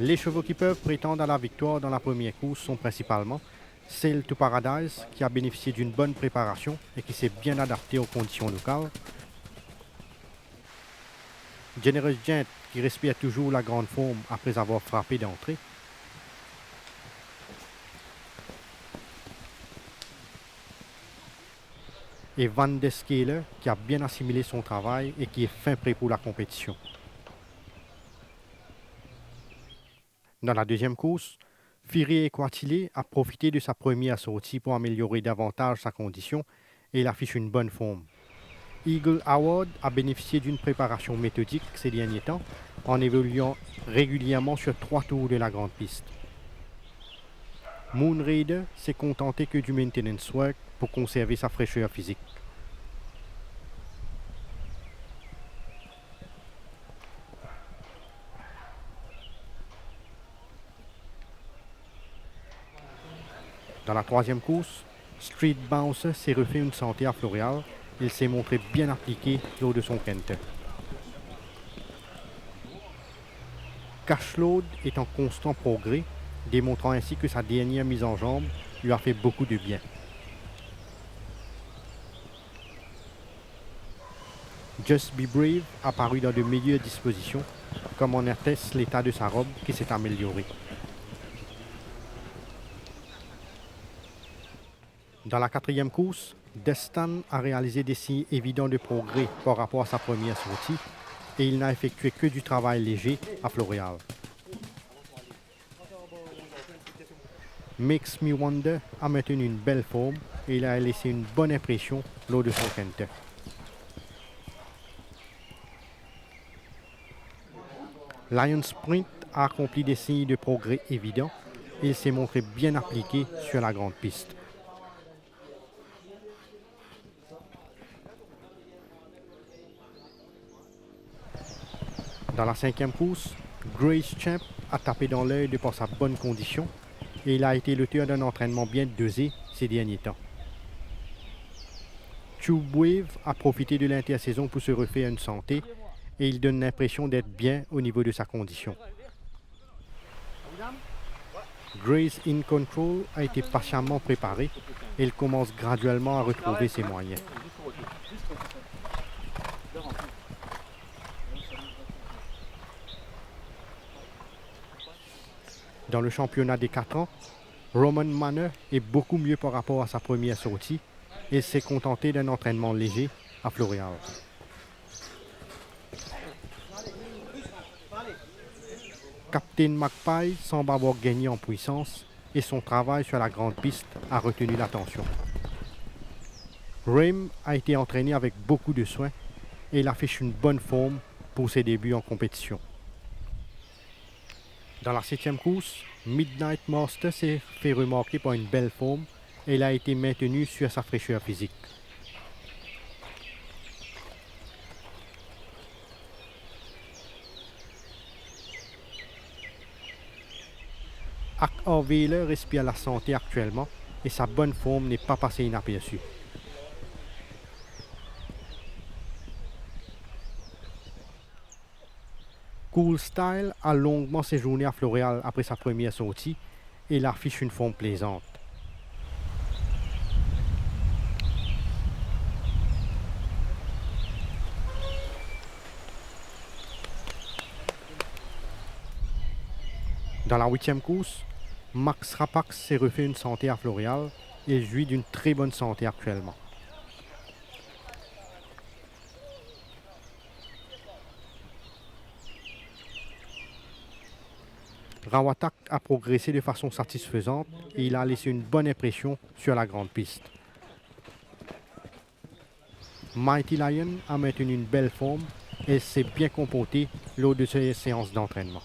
Les chevaux qui peuvent prétendre à la victoire dans la première course sont principalement Sail to Paradise, qui a bénéficié d'une bonne préparation et qui s'est bien adapté aux conditions locales. Generous Gent, qui respire toujours la grande forme après avoir frappé d'entrée. Et Van der Scaler, qui a bien assimilé son travail et qui est fin prêt pour la compétition. Dans la deuxième course, Fury Equatile a profité de sa première sortie pour améliorer davantage sa condition et il affiche une bonne forme. Eagle Award a bénéficié d'une préparation méthodique ces derniers temps en évoluant régulièrement sur 3 tours de la grande piste. Moon Raider s'est contenté que du maintenance work pour conserver sa fraîcheur physique. Dans la troisième course, Street Bouncer s'est refait une santé à Floréal. Il s'est montré bien appliqué lors de son quinte. Cashload est en constant progrès, démontrant ainsi que sa dernière mise en jambe lui a fait beaucoup de bien. Just Be Brave a paru dans de meilleures dispositions, comme en atteste l'état de sa robe qui s'est amélioré. Dans la quatrième course, Destan a réalisé des signes évidents de progrès par rapport à sa première sortie et il n'a effectué que du travail léger à Floréal. Makes Me Wonder a maintenu une belle forme et il a laissé une bonne impression lors de son quinte. Lion Sprint a accompli des signes de progrès évidents et il s'est montré bien appliqué sur la grande piste. Dans la cinquième course, Grace Champ a tapé dans l'œil de par sa bonne condition et il a été l'auteur d'un entraînement bien dosé ces derniers temps. Tube Wave a profité de l'intersaison pour se refaire une santé et il donne l'impression d'être bien au niveau de sa condition. Grace In Control a été patiemment préparé et il commence graduellement à retrouver ses moyens. Dans le championnat des 4 ans, Roman Manor est beaucoup mieux par rapport à sa première sortie et il s'est contenté d'un entraînement léger à Floréal. Captain Magpie semble avoir gagné en puissance et son travail sur la grande piste a retenu l'attention. Rame a été entraîné avec beaucoup de soin et il affiche une bonne forme pour ses débuts en compétition. Dans la 7e course, Midnight Master s'est fait remarquer par une belle forme et il a été maintenu sur sa fraîcheur physique. Ak-Arveiler respire la santé actuellement et sa bonne forme n'est pas passée inaperçue. Cool Style a longuement séjourné à Floréal après sa première sortie et il affiche une forme plaisante. Dans la 8e course, Max Rapax s'est refait une santé à Floréal et jouit d'une très bonne santé actuellement. Rawatak a progressé de façon satisfaisante et il a laissé une bonne impression sur la grande piste. Mighty Lion a maintenu une belle forme et s'est bien comporté lors de ses séances d'entraînement.